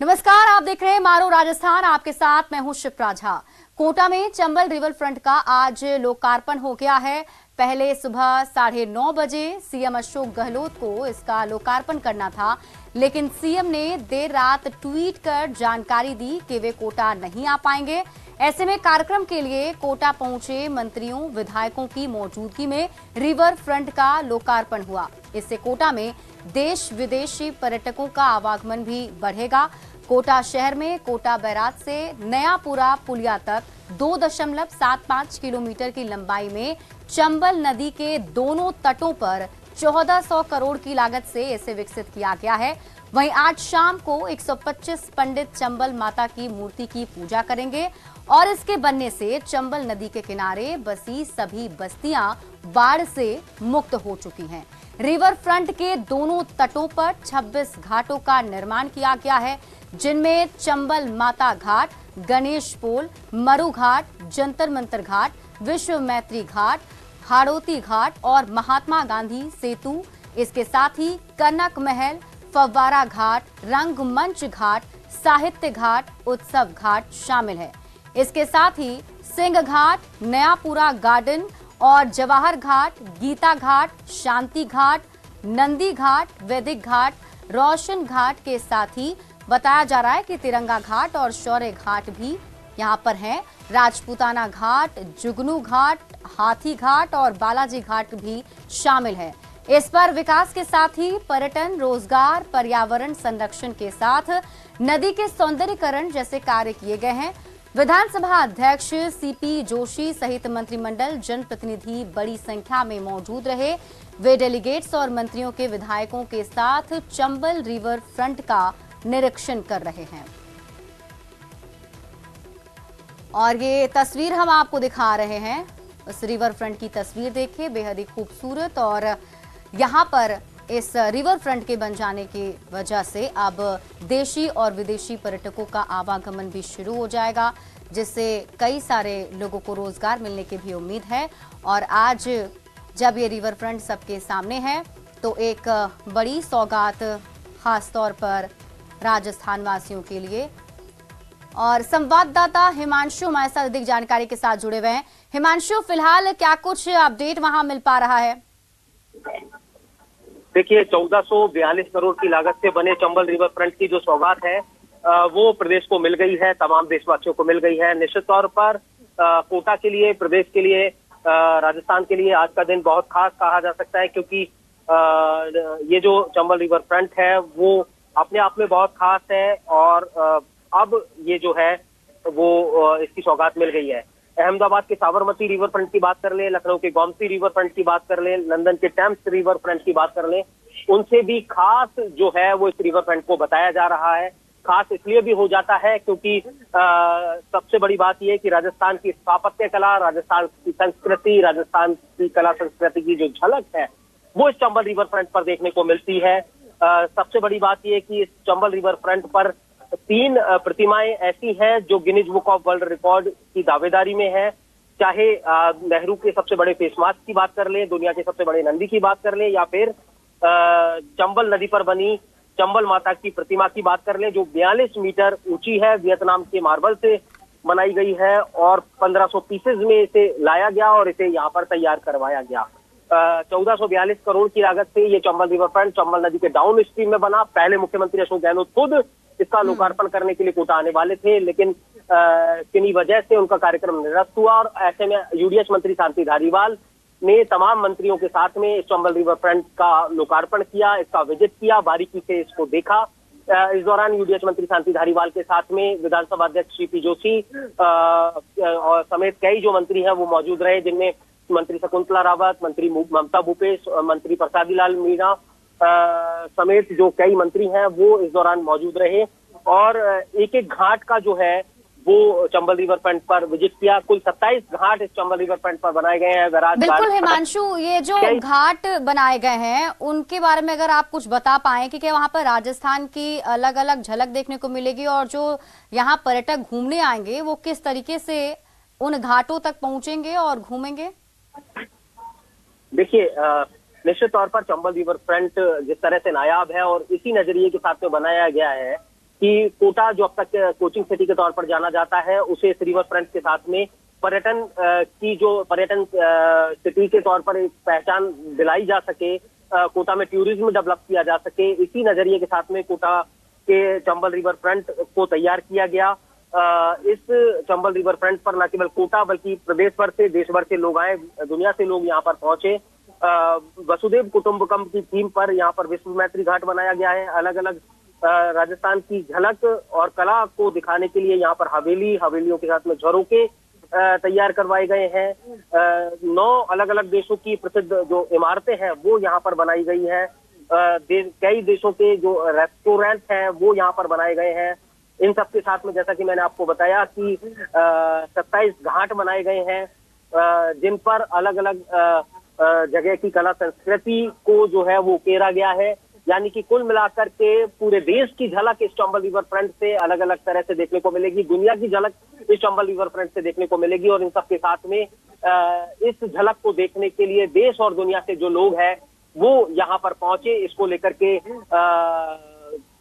नमस्कार, आप देख रहे हैं मारो राजस्थान। आपके साथ मैं हूं शिप्रा झा। कोटा में चंबल रिवर फ्रंट का आज लोकार्पण हो गया है। पहले सुबह 9:30 बजे सीएम अशोक गहलोत को इसका लोकार्पण करना था, लेकिन सीएम ने देर रात ट्वीट कर जानकारी दी कि वे कोटा नहीं आ पाएंगे। ऐसे में कार्यक्रम के लिए कोटा पहुंचे मंत्रियों विधायकों की मौजूदगी में रिवर फ्रंट का लोकार्पण हुआ। इससे कोटा में देश विदेशी पर्यटकों का आवागमन भी बढ़ेगा। कोटा शहर में कोटा बैराज से नयापुरा पुलिया तक 2.75 किलोमीटर की लंबाई में चंबल नदी के दोनों तटों पर 1400 करोड़ की लागत से इसे विकसित किया गया है। वहीं आज शाम को 125 पंडित चंबल माता की मूर्ति की पूजा करेंगे और इसके बनने से चंबल नदी के किनारे बसी सभी बस्तियां बाढ़ से मुक्त हो चुकी हैं। रिवर फ्रंट के दोनों तटों पर 26 घाटों का निर्माण किया गया है, जिनमें चंबल माता घाट, गणेश पोल, मरु घाट, जंतर मंतर घाट, विश्व मैत्री घाट, हाड़ोती घाट और महात्मा गांधी सेतु, इसके साथ ही कनक महल, फव्वारा घाट, रंगमंच घाट, साहित्य घाट, उत्सव घाट शामिल है। इसके साथ ही सिंह घाट, नयापुरा गार्डन और जवाहर घाट, गीता घाट, शांति घाट, नंदी घाट, वैदिक घाट, रोशन घाट के साथ ही बताया जा रहा है कि तिरंगा घाट और शौर्य घाट भी यहाँ पर हैं। राजपूताना घाट, जुगनू घाट, हाथी घाट और बालाजी घाट भी शामिल है। इस पर विकास के साथ ही पर्यटन, रोजगार, पर्यावरण संरक्षण के साथ नदी के सौंदर्यीकरण जैसे कार्य किए गए हैं। विधानसभा अध्यक्ष सीपी जोशी सहित मंत्रिमंडल, जनप्रतिनिधि बड़ी संख्या में मौजूद रहे। वे डेलीगेट्स और मंत्रियों के विधायकों के साथ चंबल रिवर फ्रंट का निरीक्षण कर रहे हैं। और ये तस्वीर हम आपको दिखा रहे हैं, उस रिवर फ्रंट की तस्वीर देखिए, बेहद ही खूबसूरत। और यहाँ पर इस रिवर फ्रंट के बन जाने की वजह से अब देशी और विदेशी पर्यटकों का आवागमन भी शुरू हो जाएगा, जिससे कई सारे लोगों को रोजगार मिलने की भी उम्मीद है। और आज जब ये रिवर फ्रंट सबके सामने है तो एक बड़ी सौगात खास तौर पर राजस्थान वासियों के लिए। और संवाददाता हिमांशु हमारे साथ अधिक जानकारी के साथ जुड़े हुए हैं। हिमांशु, फिलहाल क्या कुछ अपडेट वहां मिल पा रहा है? देखिए, 1442 करोड़ की लागत से बने चंबल रिवर फ्रंट की जो सौगात है वो प्रदेश को मिल गई है, तमाम देशवासियों को मिल गई है। निश्चित तौर पर कोटा के लिए, प्रदेश के लिए, राजस्थान के लिए आज का दिन बहुत खास कहा जा सकता है, क्योंकि ये जो चंबल रिवर फ्रंट है वो अपने आप में बहुत खास है। और अब ये जो है वो इसकी सौगात मिल गई है। अहमदाबाद के साबरमती रिवर फ्रंट की बात कर लें, लखनऊ के गोमती रिवर फ्रंट की बात कर लें, लंदन के टेम्स रिवर फ्रंट की बात कर लें, उनसे भी खास जो है वो इस रिवर फ्रंट को बताया जा रहा है। खास इसलिए भी हो जाता है क्योंकि सबसे बड़ी बात यह है कि राजस्थान की स्थापत्य कला, राजस्थान की संस्कृति, राजस्थान की कला संस्कृति की जो झलक है वो इस चंबल रिवर फ्रंट पर देखने को मिलती है। सबसे बड़ी बात यह है कि इस चंबल रिवर फ्रंट पर 3 प्रतिमाएं ऐसी हैं जो Guinness book of world record की दावेदारी में है। चाहे नेहरू के सबसे बड़े फेस मास्क की बात कर लें, दुनिया के सबसे बड़े नंदी की बात कर लें, या फिर चंबल नदी पर बनी चंबल माता की प्रतिमा की बात कर लें, जो 42 मीटर ऊंची है, वियतनाम के मार्बल से बनाई गई है और 1500 पीसेज में इसे लाया गया और इसे यहाँ पर तैयार करवाया गया। 1442 करोड़ की लागत से ये चंबल रिवर फ्रंट चंबल नदी के डाउन स्ट्रीम में बना। पहले मुख्यमंत्री अशोक गहलोत खुद इसका लोकार्पण करने के लिए कोटा आने वाले थे, लेकिन किन्हीं वजह से उनका कार्यक्रम निरस्त हुआ। और ऐसे में यूडीएच मंत्री शांति धारीवाल ने तमाम मंत्रियों के साथ में इस चंबल रिवर फ्रंट का लोकार्पण किया, इसका विजिट किया, बारीकी से इसको देखा। इस दौरान यूडीएच मंत्री शांति धारीवाल के साथ में विधानसभा अध्यक्ष सीपी जोशी और समेत कई जो मंत्री हैं वो मौजूद रहे, जिनमें मंत्री शकुंतला रावत, मंत्री ममता भूपेश, मंत्री प्रसादी लाल मीणा समेत जो कई मंत्री हैं वो इस दौरान मौजूद रहे। और एक एक घाट का जो है वो चंबल रिवर फ्रंट पर विजिट किया। कुल 27 घाट इस चंबल रिवर फ्रंट पर बनाए गए हैं। बिल्कुल हिमांशु, ये जो घाट बनाए गए हैं उनके बारे में अगर आप कुछ बता पाएं कि क्या वहां पर राजस्थान की अलग अलग झलक देखने को मिलेगी और जो यहाँ पर्यटक घूमने आएंगे वो किस तरीके से उन घाटों तक पहुंचेंगे और घूमेंगे? देखिए, निश्चित तौर पर चंबल रिवर फ्रंट जिस तरह से नायाब है और इसी नजरिए के साथ में बनाया गया है कि कोटा जो अब तक कोचिंग सिटी के तौर पर जाना जाता है, उसे इस रिवर फ्रंट के साथ में पर्यटन की जो पर्यटन सिटी के तौर पर एक पहचान दिलाई जा सके, कोटा में टूरिज्म डेवलप किया जा सके, इसी नजरिए के साथ में कोटा के चंबल रिवर फ्रंट को तैयार किया गया। इस चंबल रिवर फ्रंट पर न केवल कोटा बल्कि प्रदेश भर से, देश भर से लोग आए, दुनिया से लोग यहाँ पर पहुंचे। वसुदेव कुटुंबकम की थीम पर यहाँ पर विश्व मैत्री घाट बनाया गया है। अलग अलग राजस्थान की झलक और कला को दिखाने के लिए यहाँ पर हवेलियों के साथ में झरोके तैयार करवाए गए हैं। 9 अलग अलग देशों की प्रसिद्ध जो इमारतें हैं वो यहाँ पर बनाई गई हैं। कई देशों के जो रेस्टोरेंट हैं वो यहाँ पर बनाए गए हैं। इन सब के साथ में जैसा कि मैंने आपको बताया कि 27 घाट बनाए गए हैं, जिन पर अलग अलग जगह की कला संस्कृति को जो है वो उकेरा गया है। यानी कि कुल मिलाकर के पूरे देश की झलक इस चंबल रिवर फ्रंट से अलग अलग तरह से देखने को मिलेगी, दुनिया की झलक इस चंबल रिवर फ्रंट से देखने को मिलेगी। और इन सब के साथ में इस झलक को देखने के लिए देश और दुनिया से जो लोग हैं वो यहाँ पर पहुंचे। इसको लेकर के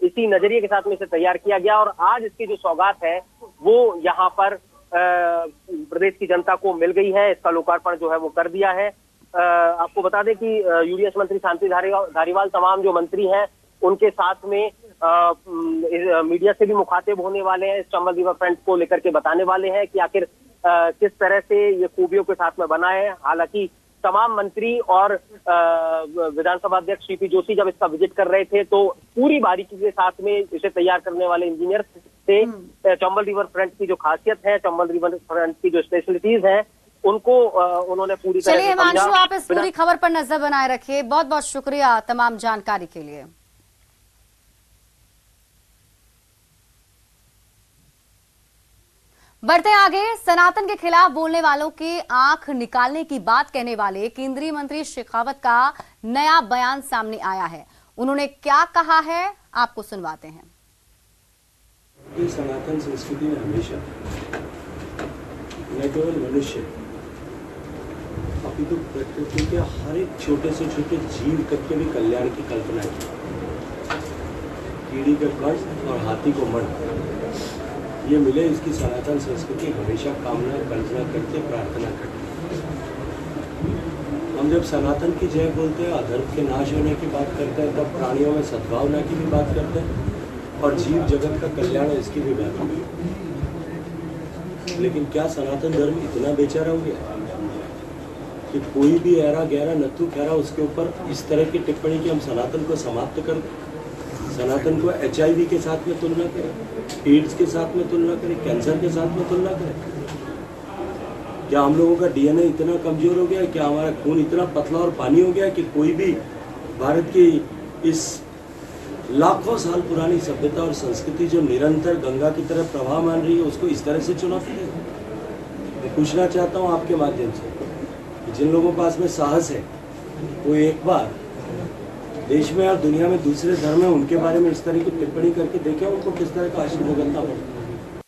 इसी नजरिए के साथ में इसे तैयार किया गया और आज इसकी जो सौगात है वो यहाँ पर प्रदेश की जनता को मिल गई है। इसका लोकार्पण जो है वो कर दिया है। आपको बता दें कि यूडीएच मंत्री शांति धारीवाल तमाम जो मंत्री हैं उनके साथ में मीडिया से भी मुखातिब होने वाले हैं। इस चंबल रिवर फ्रंट को लेकर के बताने वाले हैं कि आखिर किस तरह से ये खूबियों के साथ में बना है। हालांकि तमाम मंत्री और विधानसभा अध्यक्ष सीपी जोशी जब इसका विजिट कर रहे थे तो पूरी बारीकी के साथ में इसे तैयार करने वाले इंजीनियर से चंबल रिवर फ्रंट की जो खासियत है, चंबल रिवर फ्रंट की जो स्पेशलिटीज हैं, उनको उन्होंने पूरी तरह से चलिए हिमांशु, आप इस पूरी खबर पर नजर बनाए रखिए। बहुत बहुत शुक्रिया तमाम जानकारी के लिए। बढ़ते आगे, सनातन के खिलाफ बोलने वालों की आंख निकालने की बात कहने वाले केंद्रीय मंत्री शेखावत का नया बयान सामने आया है। उन्होंने क्या कहा है आपको सुनवाते हैं। सनातन संस्कृति ने हमेशा न केवल मनुष्य अपितु प्रकृति के हर एक छोटे से छोटे जीव तक के भी कल्याण की कल्पना की। कीड़ी का कण और हाथी को मन, ये मिले, इसकी सनातन संस्कृति हमेशा कामना कल्पना करके प्रार्थना करती है। हम जब सनातन की जय बोलते हैं, अधर्म के नाश होने की बात करते हैं, तब प्राणियों में सद्भावना की भी बात करते हैं और जीव जगत का कल्याण है इसकी भी बात करते हैं। लेकिन क्या सनातन धर्म इतना बेचारा हो गया कि कोई भी ऐरा गहरा नत्थु खैरा उसके ऊपर इस तरह की टिप्पणी कि हम सनातन को समाप्त कर दें, सनातन को HIV के साथ में तुलना करें, एड्स के साथ में तुलना करें, कैंसर के साथ में तुलना करें? क्या हम लोगों का DNA इतना कमजोर हो गया है? क्या हमारा खून इतना पतला और पानी हो गया है कि कोई भी भारत की इस लाखों साल पुरानी सभ्यता और संस्कृति जो निरंतर गंगा की तरह प्रवाह मान रही है उसको इस तरह से चुनौती दे? मैं पूछना चाहता हूँ आपके माध्यम से कि जिन लोगों के पास में साहस है वो एक बार देश में और दुनिया में दूसरे धर्म है उनके बारे में इस तरह की टिप्पणी करके देखें उनको किस तरह का आशीर्वाद भुगतना पड़ता।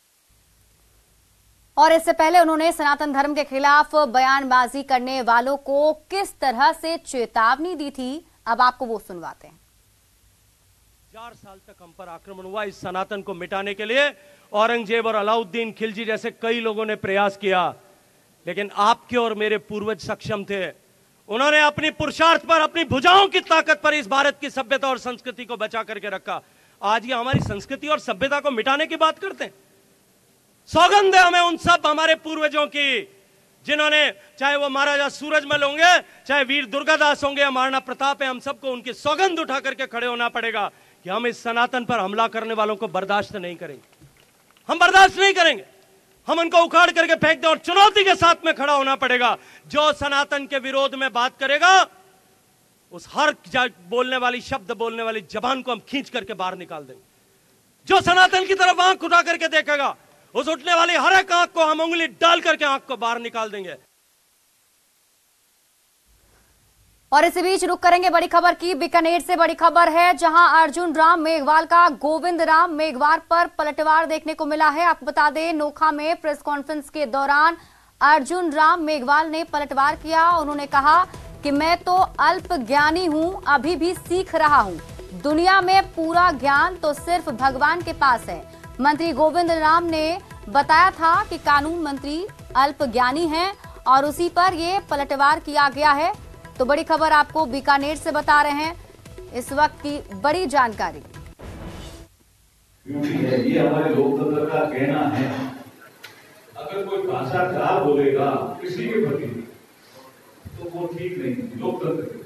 और इससे पहले उन्होंने सनातन धर्म के खिलाफ बयानबाजी करने वालों को किस तरह से चेतावनी दी थी, अब आपको वो सुनवाते हैं। 4 साल तक हम पर आक्रमण हुआ इस सनातन को मिटाने के लिए। औरंगजेब और अलाउद्दीन खिलजी जैसे कई लोगों ने प्रयास किया, लेकिन आपके और मेरे पूर्वज सक्षम थे। उन्होंने अपनी पुरुषार्थ पर, अपनी भुजाओं की ताकत पर इस भारत की सभ्यता और संस्कृति को बचा करके रखा। आज ये हमारी संस्कृति और सभ्यता को मिटाने की बात करते हैं। सौगंध है हमें उन सब हमारे पूर्वजों की जिन्होंने, चाहे वो महाराजा सूरजमल होंगे, चाहे वीर दुर्गादास होंगे या महाराणा प्रताप है, हम सबको उनकी सौगंध उठा करके खड़े होना पड़ेगा कि हम इस सनातन पर हमला करने वालों को बर्दाश्त नहीं करेंगे। हम बर्दाश्त नहीं करेंगे, हम उनको उखाड़ करके फेंक दें और चुनौती के साथ में खड़ा होना पड़ेगा। जो सनातन के विरोध में बात करेगा उस हर बोलने वाली, शब्द बोलने वाली जबान को हम खींच करके बाहर निकाल देंगे। जो सनातन की तरफ आंख उठा करके देखेगा उस उठने वाली हर एक आंख को हम उंगली डाल करके आंख को बाहर निकाल देंगे। और इसी बीच रुक करेंगे बड़ी खबर की। बीकानेर से बड़ी खबर है, जहां अर्जुन राम मेघवाल का गोविंद राम मेघवाल पर पलटवार देखने को मिला है। आपको बता दें, नोखा में प्रेस कॉन्फ्रेंस के दौरान अर्जुन राम मेघवाल ने पलटवार किया। उन्होंने कहा कि मैं तो अल्प ज्ञानी हूं, अभी भी सीख रहा हूं। दुनिया में पूरा ज्ञान तो सिर्फ भगवान के पास है। मंत्री गोविंद राम ने बताया था कि कानून मंत्री अल्प ज्ञानी हैं और उसी पर ये पलटवार किया गया है। तो बड़ी खबर आपको बीकानेर से बता रहे हैं, इस वक्त की बड़ी जानकारी। ये हमारे लोकतंत्र का कहना है, अगर कोई भाषा खराब बोलेगा किसी के प्रति तो वो ठीक नहीं है लोकतंत्र के।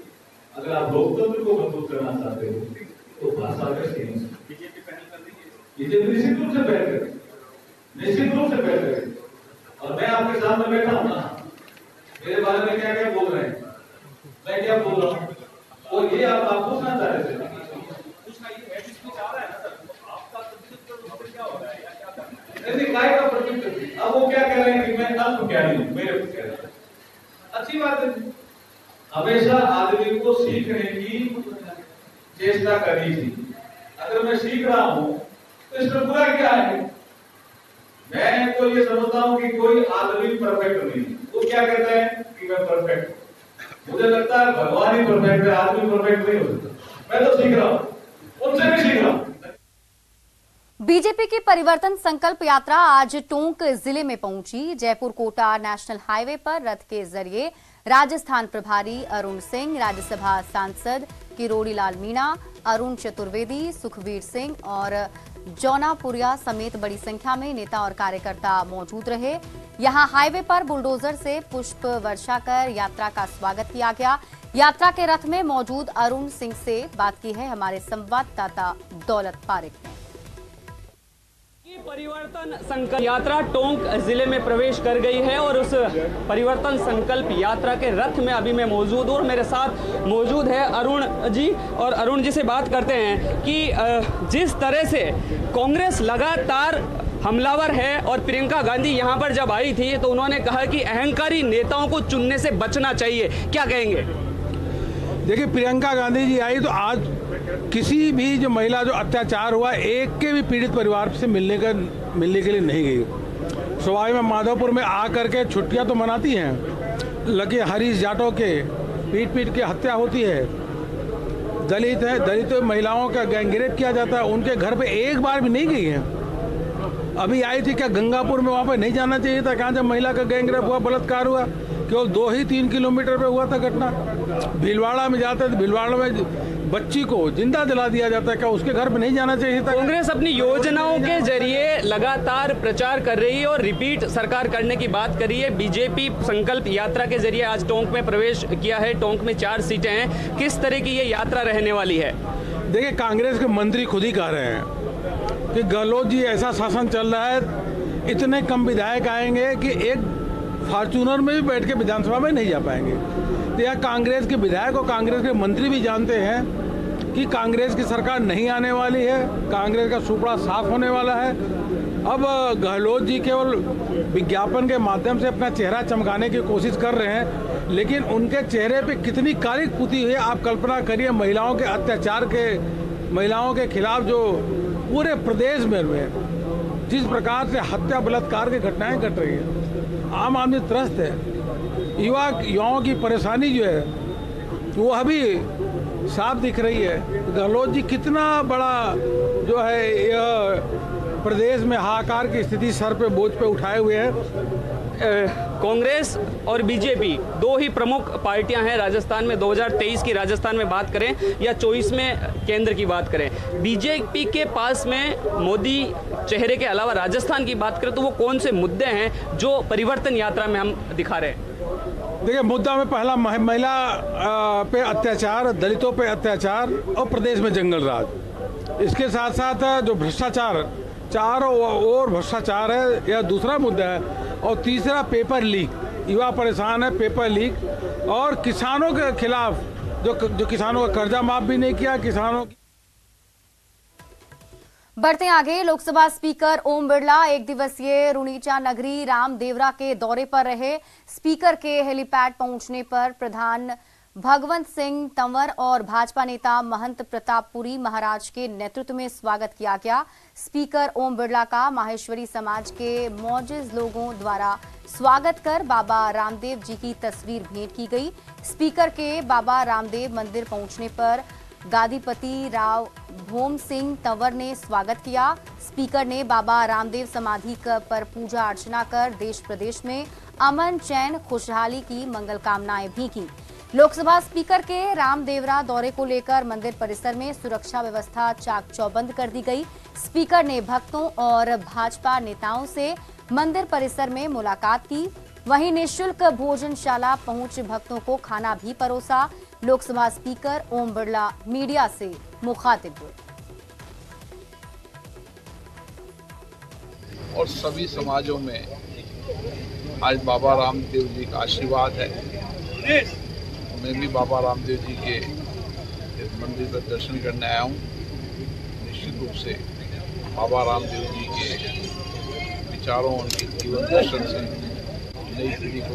अगर आप लोकतंत्र को मजबूत करना चाहते हो तो भाषा का सही बीजेपी निश्चित रूप से पहल करे, निश्चित रूप से पहल करे। और मैं आपके सामने बैठा हूं ना, मेरे बारे में क्या क्या बोल रहे हैं, मैं क्या बोल रहा हूँ, और ये आप पूछना चाह रहे थे। पूछना ये है जिसको चाह रहा है ना सर, आपका प्रतिनिधित्व क्या हो रहा है या क्या कर रहा है? काय का प्रतिनिधित्व? अब वो क्या कह रहे हैं कि मैं अल्प ज्ञानी हूं, मेरे को कह रहे हैं। अच्छी बात है, हमेशा आदमी को सीखने की चेष्टा करनी चाहिए। अगर मैं सीख रहा हूं तो इसमें बुरा क्या है? मैं तो ये समझता हूं कि कोई आदमी परफेक्ट नहीं। वो क्या कहता है कि मैं परफेक्ट, मुझे लगता है भगवान ही परफेक्ट है, आदमी परफेक्ट नहीं होता। मैं तो सीख रहा हूं, उनसे भी सीख रहा हूं। बीजेपी की परिवर्तन संकल्प यात्रा आज टोंक जिले में पहुंची। जयपुर कोटा नेशनल हाईवे पर रथ के जरिए राजस्थान प्रभारी अरुण सिंह, राज्यसभा सांसद किरोड़ी लाल मीणा, अरुण चतुर्वेदी, सुखवीर सिंह और जौनापुरिया समेत बड़ी संख्या में नेता और कार्यकर्ता मौजूद रहे। यहां हाईवे पर बुलडोजर से पुष्प वर्षा कर यात्रा का स्वागत किया गया। यात्रा के रथ में मौजूद अरुण सिंह से बात की है हमारे संवाददाता दौलत पारिक ने। परिवर्तन संकल्प यात्रा टोंक जिले में प्रवेश कर गई है और उस परिवर्तन संकल्प यात्रा के रथ में अभी मैं मौजूद हूँ और मेरे साथ मौजूद है अरुण जी। और अरुण जी से बात करते हैं कि जिस तरह से कांग्रेस लगातार हमलावर है और प्रियंका गांधी यहाँ पर जब आई थी तो उन्होंने कहा कि अहंकारी नेताओं को चुनने से बचना चाहिए, क्या कहेंगे? देखिए, प्रियंका गांधी जी आई तो आज किसी भी जो महिला जो अत्याचार हुआ एक के भी पीड़ित परिवार से मिलने के लिए नहीं गई। सवाई में माधोपुर में आकर के छुट्टियां तो मनाती हैं, लेकिन हरीश जाटव के पीट के हत्या होती है, दलित महिलाओं का गैंगरेप किया जाता है, उनके घर पे एक बार भी नहीं गई है। अभी आई थी क्या गंगापुर में, वहाँ पे नहीं जाना चाहिए था? कहाँ जब महिला का गैंगरेप हुआ, बलात्कार हुआ, केवल 2 ही 3 किलोमीटर पे हुआ था घटना। भीलवाड़ा में जाते थे, भीलवाड़ा में बच्ची को जिंदा दिला दिया जाता है, क्या उसके घर पे नहीं जाना चाहिए था? कांग्रेस अपनी योजनाओं के जरिए लगातार प्रचार कर रही है और रिपीट सरकार करने की बात कर रही है। बीजेपी संकल्प यात्रा के जरिए आज टोंक में प्रवेश किया है। टोंक में 4 सीटें हैं, किस तरह की ये यात्रा रहने वाली है? देखिए, कांग्रेस के मंत्री खुद ही कह रहे हैं कि गहलोत जी ऐसा शासन चल रहा है, इतने कम विधायक आएंगे कि एक फॉर्चूनर में भी बैठ के विधानसभा में नहीं जा पाएंगे। तो यह कांग्रेस के विधायक और कांग्रेस के मंत्री भी जानते हैं कि कांग्रेस की सरकार नहीं आने वाली है, कांग्रेस का सुपड़ा साफ होने वाला है। अब गहलोत जी केवल विज्ञापन के माध्यम से अपना चेहरा चमकाने की कोशिश कर रहे हैं, लेकिन उनके चेहरे पे कितनी कालिक पुती हुई है आप कल्पना करिए। महिलाओं के अत्याचार के, महिलाओं के खिलाफ जो पूरे प्रदेश में जिस प्रकार से हत्या बलात्कार की घटनाएं घट रही है, आम आदमी त्रस्त है। युवाओं की परेशानी जो है वो अभी साफ दिख रही है। गहलोत जी कितना बड़ा जो है यह प्रदेश में हाहाकार की स्थिति सर पे बोझ पे उठाए हुए हैं। कांग्रेस और बीजेपी 2 ही प्रमुख पार्टियां हैं राजस्थान में। 2023 की राजस्थान में बात करें या 24 में केंद्र की बात करें, बीजेपी के पास में मोदी चेहरे के अलावा राजस्थान की बात करें तो वो कौन से मुद्दे हैं जो परिवर्तन यात्रा में हम दिखा रहे हैं? देखिए, मुद्दा में पहला महिला पे अत्याचार, दलितों पे अत्याचार और प्रदेश में जंगल राज। इसके साथ साथ जो भ्रष्टाचार, चारों ओर भ्रष्टाचार है, यह दूसरा मुद्दा है। और तीसरा पेपर लीक, युवा परेशान है, पेपर लीक। और किसानों के खिलाफ जो किसानों का कर्जा माफ भी नहीं किया, किसानों की। बढ़ते आगे, लोकसभा स्पीकर ओम बिरला 1 दिवसीय रुणीचा नगरी रामदेवरा के दौरे पर रहे। स्पीकर के हेलीपैड पहुंचने पर प्रधान भगवंत सिंह तंवर और भाजपा नेता महंत प्रतापपुरी महाराज के नेतृत्व में स्वागत किया गया। स्पीकर ओम बिरला का माहेश्वरी समाज के मौजूद लोगों द्वारा स्वागत कर बाबा रामदेव जी की तस्वीर भेंट की गई। स्पीकर के बाबा रामदेव मंदिर पहुंचने पर गादीपति राव भोम सिंह तंवर ने स्वागत किया। स्पीकर ने बाबा रामदेव समाधि पर पूजा अर्चना कर देश प्रदेश में अमन, चैन, खुशहाली की मंगल कामनाएं भी की। लोकसभा स्पीकर के रामदेवरा दौरे को लेकर मंदिर परिसर में सुरक्षा व्यवस्था चाक चौबंद कर दी गई। स्पीकर ने भक्तों और भाजपा नेताओं से मंदिर परिसर में मुलाकात की। वहीं निःशुल्क भोजनशाला पहुंच भक्तों को खाना भी परोसा। लोकसभा स्पीकर ओम बिरला मीडिया से मुखातिब हुए। और सभी समाजों में आज बाबा रामदेव जी का आशीर्वाद है। मैं भी बाबा रामदेव जी के मंदिर पर दर्शन करने आया हूँ। निश्चित रूप से बाबा रामदेव जी के विचारों, उनके जीवन दर्शन से नई पीढ़ी को